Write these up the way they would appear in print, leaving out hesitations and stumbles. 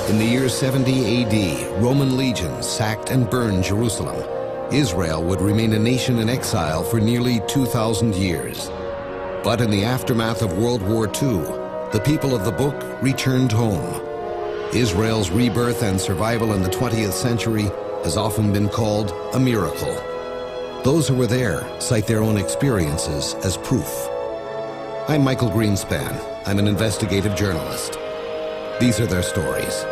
In the year 70 AD, Roman legions sacked and burned Jerusalem. Israel would remain a nation in exile for nearly 2,000 years. But in the aftermath of World War II, the people of the book returned home. Israel's rebirth and survival in the 20th century has often been called a miracle. Those who were there cite their own experiences as proof. I'm Michael Greenspan. I'm an investigative journalist. These are their stories.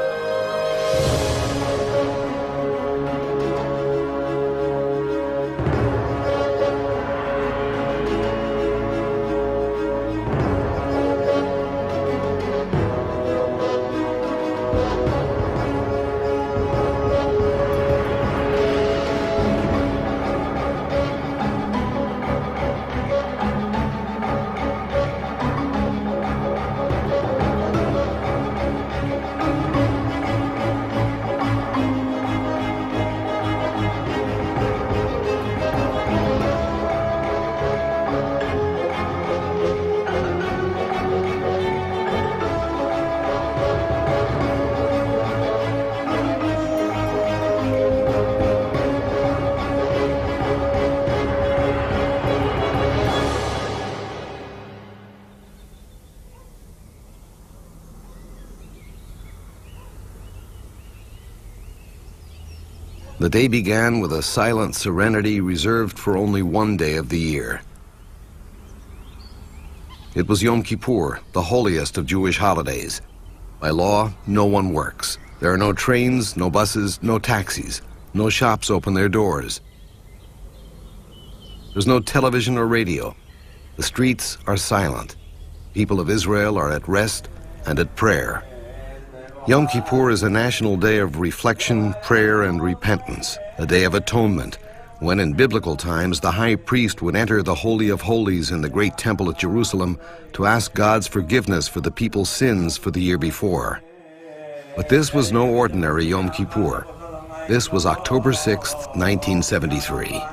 The day began with a silent serenity reserved for only one day of the year. It was Yom Kippur, the holiest of Jewish holidays. By law, no one works. There are no trains, no buses, no taxis. No shops open their doors. There's no television or radio. The streets are silent. People of Israel are at rest and at prayer. Yom Kippur is a national day of reflection, prayer, and repentance, a day of atonement, when in biblical times the high priest would enter the Holy of Holies in the great temple at Jerusalem to ask God's forgiveness for the people's sins for the year before. But this was no ordinary Yom Kippur. This was October 6th, 1973.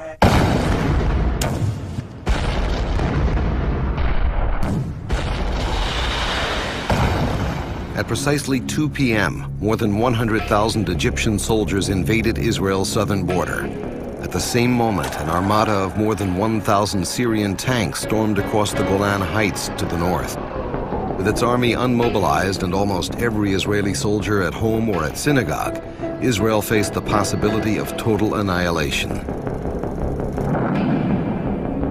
At precisely 2 p.m., more than 100,000 Egyptian soldiers invaded Israel's southern border. At the same moment, an armada of more than 1,000 Syrian tanks stormed across the Golan Heights to the north. With its army unmobilized and almost every Israeli soldier at home or at synagogue, Israel faced the possibility of total annihilation.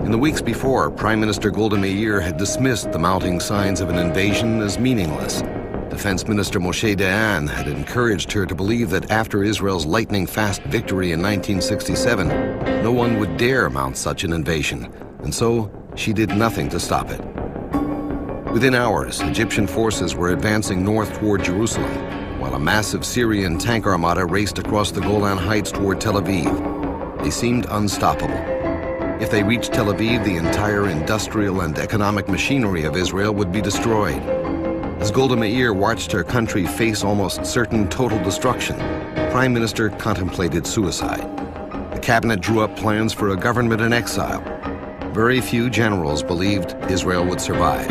In the weeks before, Prime Minister Golda Meir had dismissed the mounting signs of an invasion as meaningless. Defense Minister Moshe Dayan had encouraged her to believe that after Israel's lightning-fast victory in 1967, no one would dare mount such an invasion, and so she did nothing to stop it. Within hours, Egyptian forces were advancing north toward Jerusalem, while a massive Syrian tank armada raced across the Golan Heights toward Tel Aviv. They seemed unstoppable. If they reached Tel Aviv, the entire industrial and economic machinery of Israel would be destroyed. As Golda Meir watched her country face almost certain total destruction, the Prime Minister contemplated suicide. The cabinet drew up plans for a government in exile. Very few generals believed Israel would survive.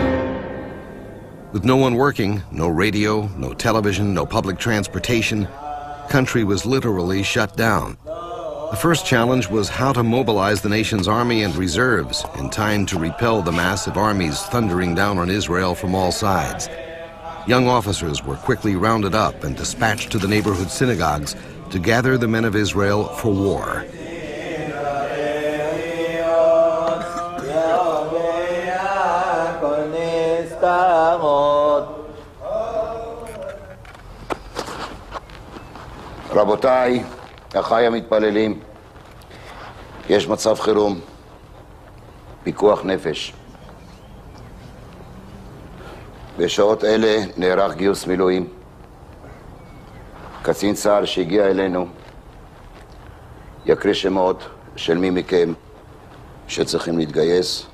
With no one working, no radio, no television, no public transportation, the country was literally shut down. The first challenge was how to mobilize the nation's army and reserves in time to repel the massive armies thundering down on Israel from all sides. Young officers were quickly rounded up and dispatched to the neighborhood synagogues to gather the men of Israel for war. רבותיי, אחיי המתפללים, יש מצב חירום, פיקוח נפש. בשעות אלה נערך גיוס מילואים. קצין צה"ל שהגיע אלינו יקריא שמות של מי מכם שצריכים להתגייס.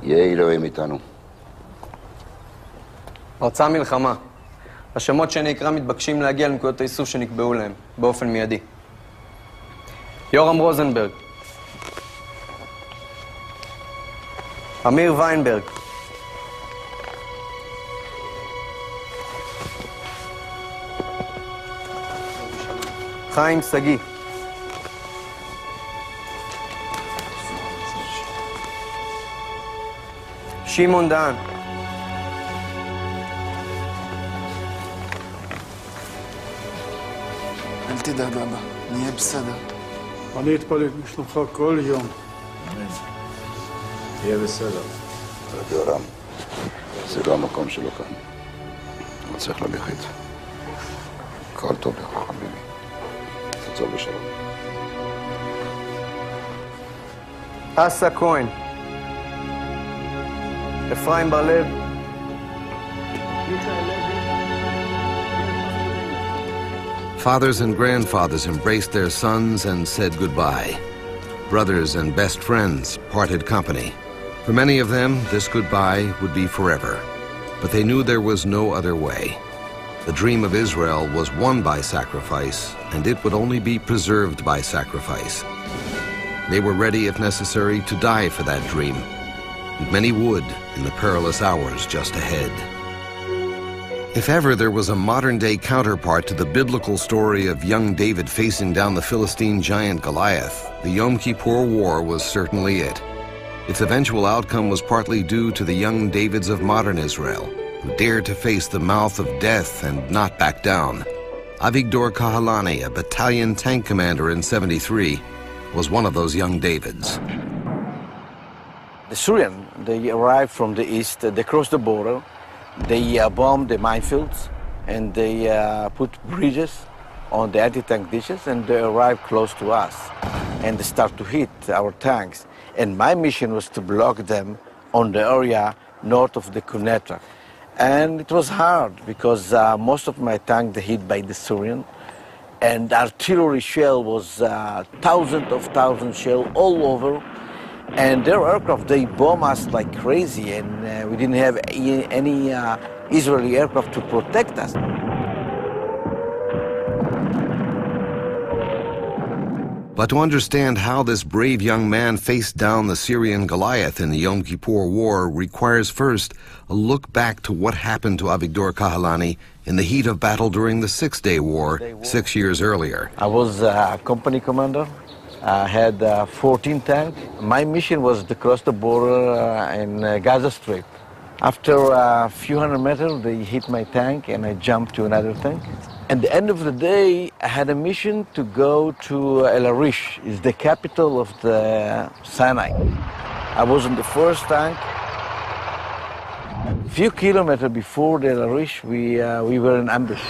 יהיה אלוהים איתנו. הרצאה מלחמה. השמות שאני אקרא מתבקשים להגיע לנקודות האיסוף שנקבעו להם, באופן מיידי. יורם רוזנברג. אמיר ויינברג. חיים סגי. שמעון דהן. אל תדאג, אבא, נהיה בסדר. אני אתפלל בשלומך כל יום. תהיה בסדר. רבי יורם, זה לא המקום שלו כאן. הוא צריך ללכת. הכל טוב לך, חביבי. תחזור בשלום. אסא כהן. אפרים בר-לב. Fathers and grandfathers embraced their sons and said goodbye. Brothers and best friends parted company. For many of them, this goodbye would be forever. But they knew there was no other way. The dream of Israel was won by sacrifice, and it would only be preserved by sacrifice. They were ready, if necessary, to die for that dream. And many would in the perilous hours just ahead. If ever there was a modern-day counterpart to the biblical story of young David facing down the Philistine giant Goliath, the Yom Kippur War was certainly it. Its eventual outcome was partly due to the young Davids of modern Israel, who dared to face the mouth of death and not back down. Avigdor Kahalani, a battalion tank commander in '73, was one of those young Davids. The Syrians, they arrived from the east, they crossed the border, they bombed the minefields, and they put bridges on the anti-tank ditches, and they arrived close to us. And they start to hit our tanks. And my mission was to block them on the area north of the Kunetra. And it was hard because most of my tank they hit by the Syrian. And artillery shell was thousands shell all over. And their aircraft, they bomb us like crazy, and we didn't have any Israeli aircraft to protect us. But to understand how this brave young man faced down the Syrian Goliath in the Yom Kippur War requires first a look back to what happened to Avigdor Kahalani in the heat of battle during the Six-Day War 6 years earlier. I was a company commander. I had 14 tanks. My mission was to cross the border in Gaza Strip. After a few hundred meters, they hit my tank and I jumped to another tank. At the end of the day, I had a mission to go to El Arish, it's the capital of the Sinai. I was in the first tank. A few kilometers before the El Arish, we were in ambush.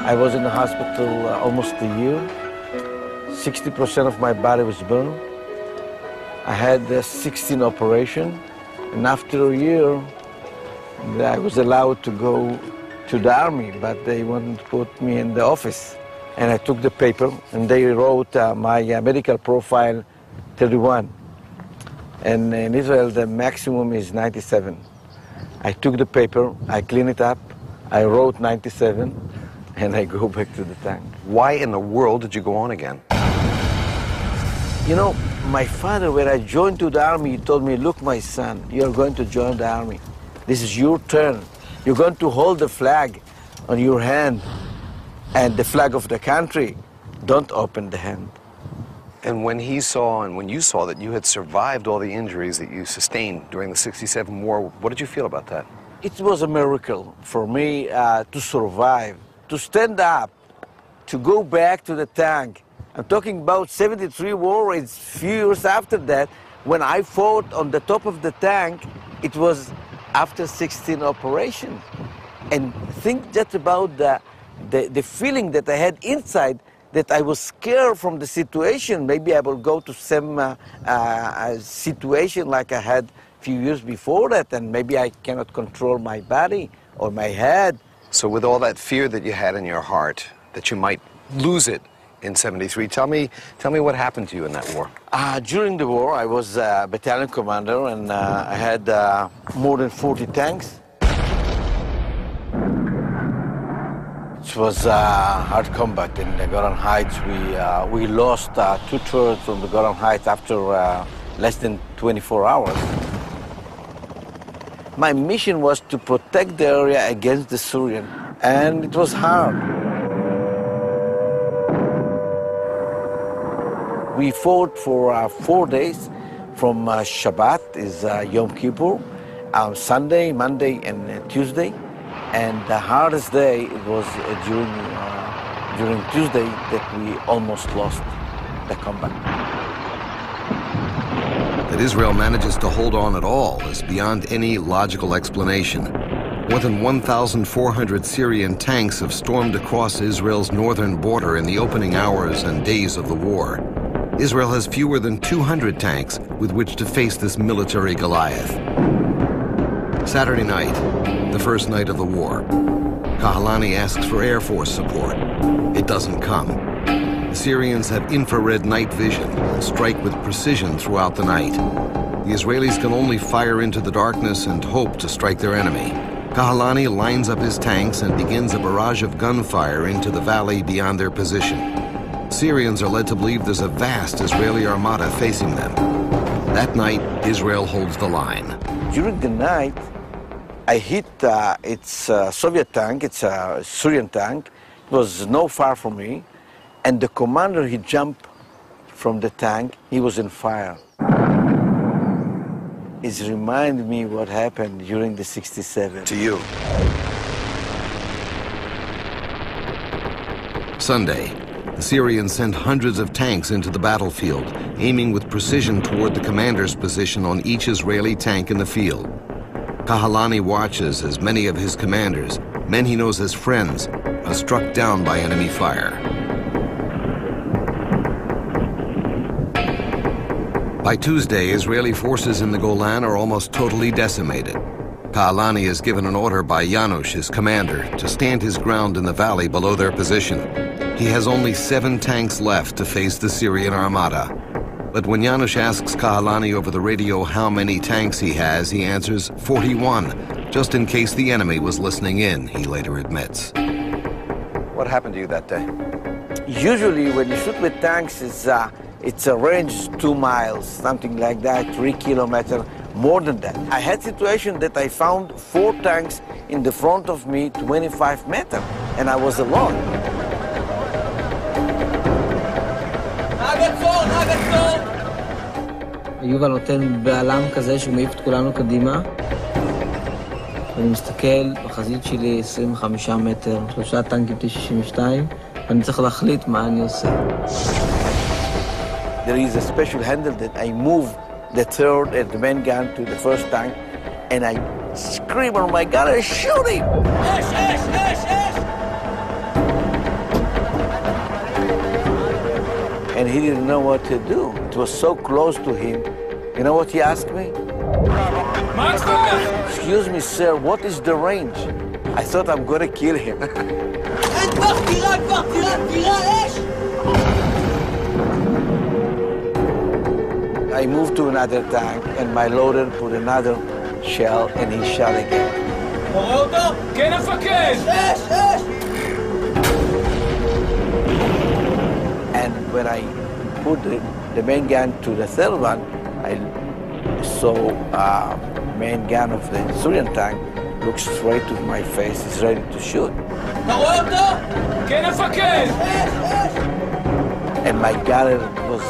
I was in the hospital almost a year. 60% of my body was burned. I had 16 operations, and after a year, I was allowed to go to the army, but they wanted to put me in the office. And I took the paper, and they wrote my medical profile 31. And in Israel, the maximum is 97. I took the paper, I cleaned it up, I wrote 97, and I go back to the tank. Why in the world did you go on again? You know, My father, when I joined to the army, he told me, look, my son, you're going to join the army. This is your turn. You're going to hold the flag on your hand and the flag of the country. Don't open the hand. And when he saw and when you saw that you had survived all the injuries that you sustained during the '67 war, what did you feel about that? It was a miracle for me to survive, to stand up, to go back to the tank. I'm talking about '73 war. It's few years after that. When I fought on the top of the tank, it was after 16 operations. And think just about the feeling that I had inside, that I was scared from the situation. Maybe I will go to some situation like I had a few years before that, and maybe I cannot control my body or my head. So with all that fear that you had in your heart, that you might lose it in '73, tell me what happened to you in that war. During the war, I was a battalion commander, and I had more than 40 tanks. It was hard combat in the Golan Heights. We lost 2/3 from the Golan Heights after less than 24 hours. My mission was to protect the area against the Syrian, and it was hard. We fought for 4 days, from Shabbat, is Yom Kippur, Sunday, Monday, and Tuesday. And the hardest day it was during Tuesday that we almost lost the combat. That Israel manages to hold on at all is beyond any logical explanation. More than 1,400 Syrian tanks have stormed across Israel's northern border in the opening hours and days of the war. Israel has fewer than 200 tanks with which to face this military Goliath. Saturday night, the first night of the war, Kahalani asks for Air Force support. It doesn't come. The Syrians have infrared night vision and strike with precision throughout the night. The Israelis can only fire into the darkness and hope to strike their enemy. Kahalani lines up his tanks and begins a barrage of gunfire into the valley beyond their position. Syrians are led to believe there's a vast Israeli armada facing them. That night, Israel holds the line. During the night, I hit it's a Soviet tank, it's a Syrian tank. It was no far from me. And the commander, he jumped from the tank. He was in fire. It reminded me what happened during the '67. To you. Sunday, the Syrians send hundreds of tanks into the battlefield, aiming with precision toward the commander's position on each Israeli tank in the field. Kahalani watches as many of his commanders, men he knows as friends, are struck down by enemy fire. By Tuesday, Israeli forces in the Golan are almost totally decimated. Kahalani is given an order by Janusz, his commander, to stand his ground in the valley below their position. He has only 7 tanks left to face the Syrian armada. But when Janusz asks Kahalani over the radio how many tanks he has, he answers 41, just in case the enemy was listening in, he later admits. What happened to you that day? Usually when you shoot with tanks, it's a range 2 miles, something like that, 3 kilometers, more than that. I had situation that I found 4 tanks in the front of me, 25 meters, and I was alone. יובל נותן בעלם כזה שהוא מעיף את כולנו קדימה. ואני מסתכל, בחזית שלי 25 מטר, 3 טנקים T-62, ואני צריך להחליט מה אני עושה. There is a special handle that I move the third and the main gun to the first tank, and I scream, oh my God, I shoot him! And he didn't know what to do. It was so close to him. You know what he asked me? Excuse me, sir, what is the range? I thought I'm going to kill him. I moved to another tank, and my loader put another shell, and he shot again. And when I put the main gun to the third one, I saw main gun of the Syrian tank look straight to my face, is ready to shoot. And my gunner was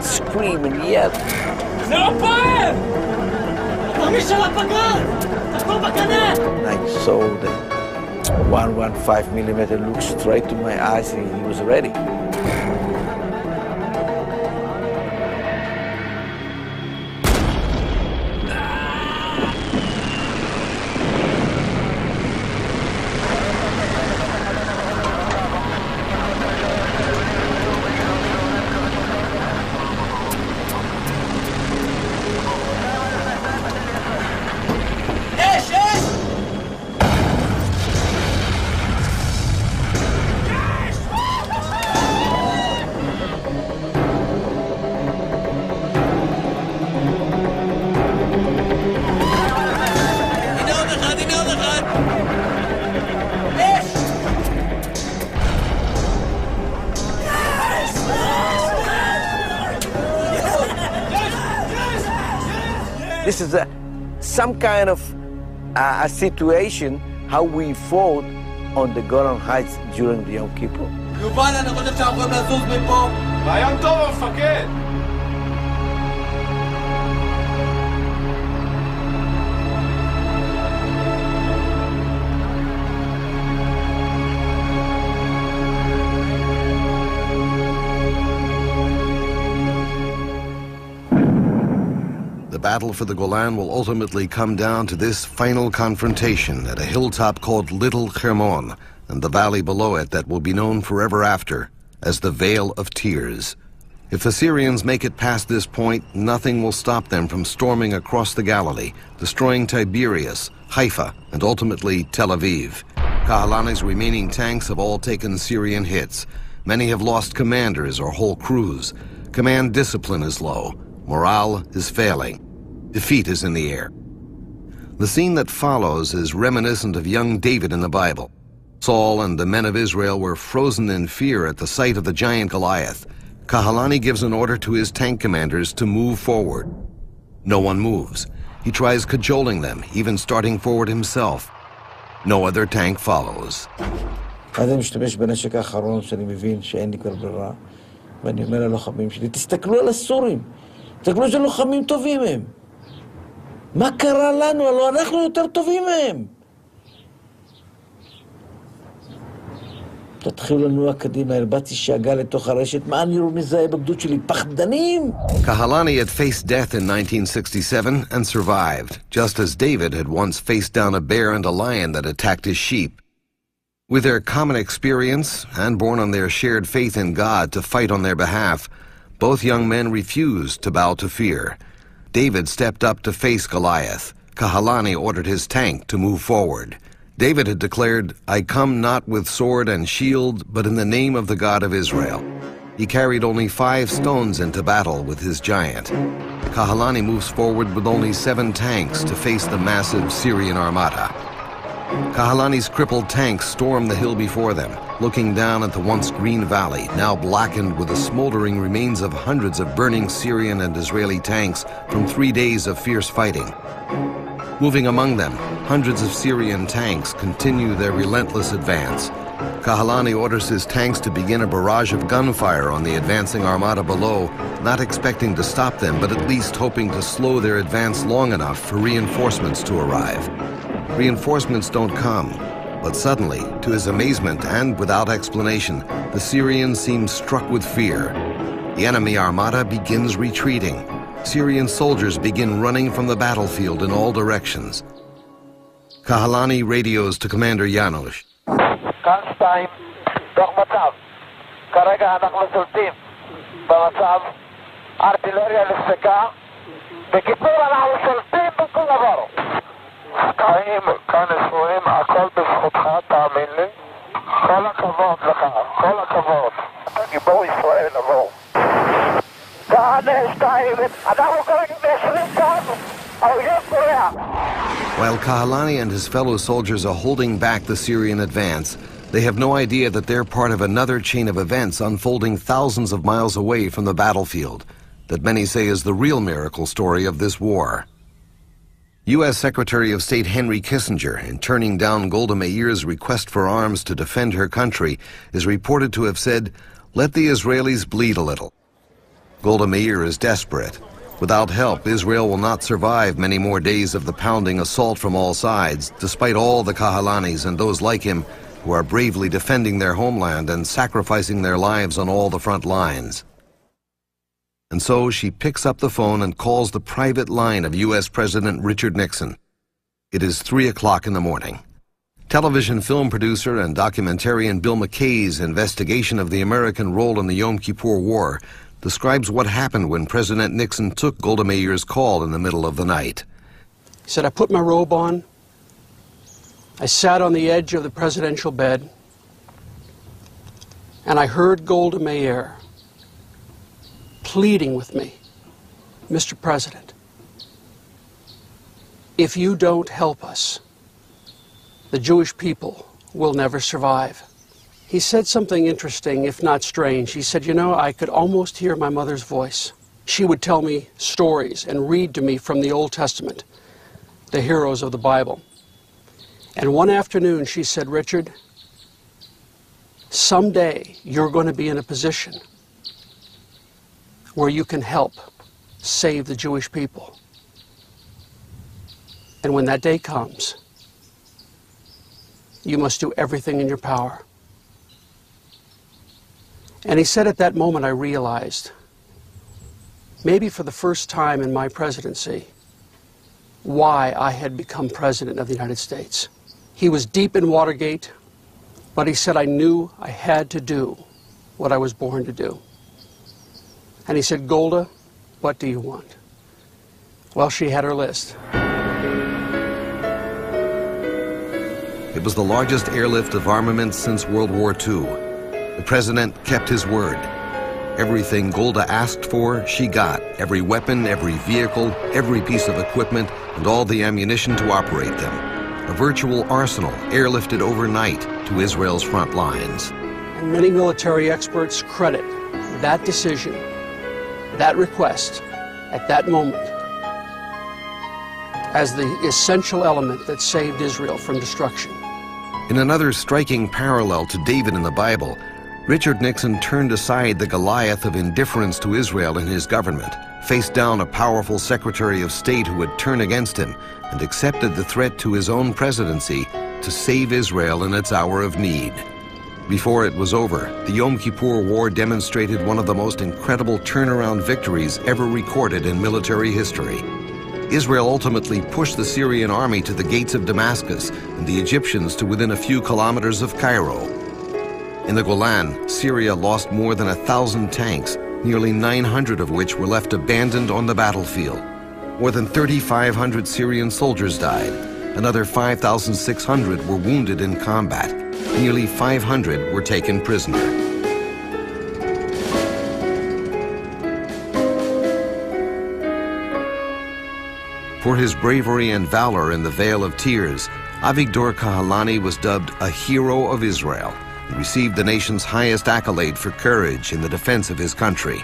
screaming, yelling. I saw the 115 millimeter look straight to my eyes, and he was ready. This is some kind of a situation how we fought on the Golan Heights during the Yom Kippur. יובל, אני חושב שאנחנו יכולים לזוז מפה. רעיון טוב, המפקד. The battle for the Golan will ultimately come down to this final confrontation at a hilltop called Little Hermon, and the valley below it that will be known forever after as the Vale of Tears. If the Syrians make it past this point, nothing will stop them from storming across the Galilee, destroying Tiberias, Haifa, and ultimately Tel Aviv. Kahalani's remaining tanks have all taken Syrian hits. Many have lost commanders or whole crews. Command discipline is low. Morale is failing. Defeat is in the air. The scene that follows is reminiscent of young David in the Bible. Saul and the men of Israel were frozen in fear at the sight of the giant Goliath. Kahalani gives an order to his tank commanders to move forward. No one moves. He tries cajoling them, even starting forward himself. No other tank follows. אני משתמש בנשק האחרון שאני מבין שאין לי כבר ברירה, ואני אומר ללוחמים שלי, תסתכלו על הסורים, תסתכלו איזה לוחמים טובים הם. מה קרה לנו? הלוא אנחנו יותר טובים מהם. תתחילו לנוע קדימה, הרבצתי שאגה לתוך הרשת, מה אני מזהה בגדוד שלי? פחדנים! Kahalani had faced death in 1967 and survived, just as David had once faced down a bear and a lion that attacked his sheep. With their common experience, and born on their shared faith in God to fight on their behalf, both young men refused to bow to fear. David stepped up to face Goliath. Kahalani ordered his tank to move forward. David had declared, "I come not with sword and shield, but in the name of the God of Israel." He carried only 5 stones into battle with his giant. Kahalani moves forward with only 7 tanks to face the massive Syrian armada. Kahalani's crippled tanks storm the hill before them, looking down at the once green valley, now blackened with the smoldering remains of hundreds of burning Syrian and Israeli tanks from 3 days of fierce fighting. Moving among them, hundreds of Syrian tanks continue their relentless advance. Kahalani orders his tanks to begin a barrage of gunfire on the advancing armada below, not expecting to stop them, but at least hoping to slow their advance long enough for reinforcements to arrive. Reinforcements don't come, but suddenly, to his amazement and without explanation, the Syrians seem struck with fear. The enemy armada begins retreating. Syrian soldiers begin running from the battlefield in all directions. Kahalani radios to Commander Janusz. כאן 2, דוח מצב. כרגע אנחנו שולטים במצב. ארטילריה נפסקה. בקיצור, אנחנו שולטים בכל דבר. 2, כאן 20, הכל בזכותך, תאמין לי. כל הכבוד לך, כל הכבוד. אתה גיבור ישראל, עבור. כאן 2, אנחנו כרגע ב-20 כאן. האויב קורע. While Kahalani and his fellow soldiers are holding back the Syrian advance, They have no idea that they're part of another chain of events unfolding thousands of miles away from the battlefield, that many say is the real miracle story of this war. U.S. Secretary of State Henry Kissinger, in turning down Golda Meir's request for arms to defend her country, is reported to have said, "Let the Israelis bleed a little." Golda Meir is desperate. Without help, Israel will not survive many more days of the pounding assault from all sides, despite all the Kahalanis and those like him who are bravely defending their homeland and sacrificing their lives on all the front lines. And so she picks up the phone and calls the private line of U.S. President Richard Nixon. It is 3 o'clock in the morning. Television film producer and documentarian Bill McKay's investigation of the American role in the Yom Kippur War describes what happened when President Nixon took Golda Meir's call in the middle of the night. He said, "I put my robe on. I sat on the edge of the presidential bed, and I heard Golda Meir pleading with me, 'Mr. President, if you don't help us, the Jewish people will never survive.'" He said something interesting, if not strange. He said, "You know, I could almost hear my mother's voice. She would tell me stories and read to me from the Old Testament, the heroes of the Bible. And one afternoon she said, 'Richard, someday you're going to be in a position where you can help save the Jewish people. And when that day comes, you must do everything in your power.'" And he said, at that moment I realized, maybe for the first time in my presidency, why I had become president of the United States. He was deep in Watergate, but he said, I knew I had to do what I was born to do. And he said, "Golda, what do you want?" Well, she had her list. It was the largest airlift of armaments since World War II. The president kept his word. Everything Golda asked for, she got. Every weapon, every vehicle, every piece of equipment, and all the ammunition to operate them. A virtual arsenal airlifted overnight to Israel's front lines. And many military experts credit that decision, that request, at that moment, as the essential element that saved Israel from destruction. In another striking parallel to David in the Bible, Richard Nixon turned aside the Goliath of indifference to Israel in his government, faced down a powerful Secretary of State who would turn against him, and accepted the threat to his own presidency to save Israel in its hour of need. Before it was over, the Yom Kippur War demonstrated one of the most incredible turnaround victories ever recorded in military history. Israel ultimately pushed the Syrian army to the gates of Damascus and the Egyptians to within a few kilometers of Cairo. In the Golan, Syria lost more than 1,000 tanks, nearly 900 of which were left abandoned on the battlefield. More than 3,500 Syrian soldiers died. Another 5,600 were wounded in combat. Nearly 500 were taken prisoner. For his bravery and valor in the Vale of Tears, Avigdor Kahalani was dubbed a hero of Israel and received the nation's highest accolade for courage in the defense of his country.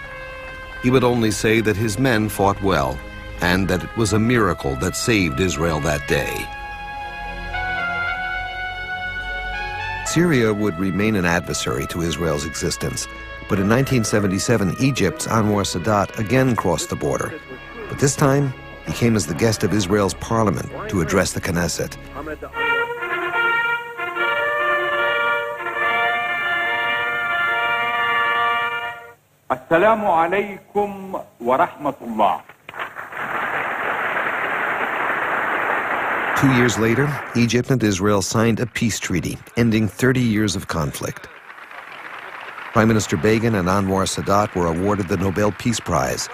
He would only say that his men fought well and that it was a miracle that saved Israel that day. Syria would remain an adversary to Israel's existence, but in 1977, Egypt's Anwar Sadat again crossed the border. But this time, he came as the guest of Israel's parliament to address the Knesset. Assalamu alaikum wa rahmatullah. 2 years later, Egypt and Israel signed a peace treaty, ending 30 years of conflict. Prime Minister Begin and Anwar Sadat were awarded the Nobel Peace Prize.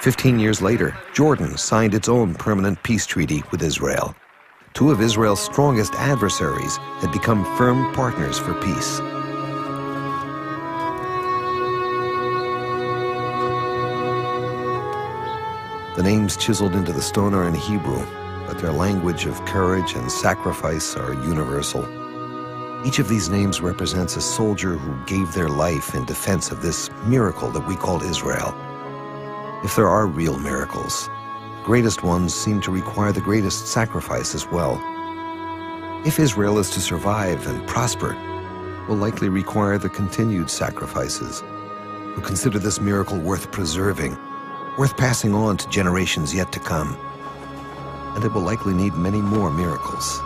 15 years later, Jordan signed its own permanent peace treaty with Israel. Two of Israel's strongest adversaries had become firm partners for peace. The names chiseled into the stone are in Hebrew, but their language of courage and sacrifice are universal. Each of these names represents a soldier who gave their life in defense of this miracle that we call Israel. If there are real miracles, the greatest ones seem to require the greatest sacrifice as well. If Israel is to survive and prosper, it will likely require the continued sacrifices, who consider this miracle worth preserving, worth passing on to generations yet to come. And it will likely need many more miracles.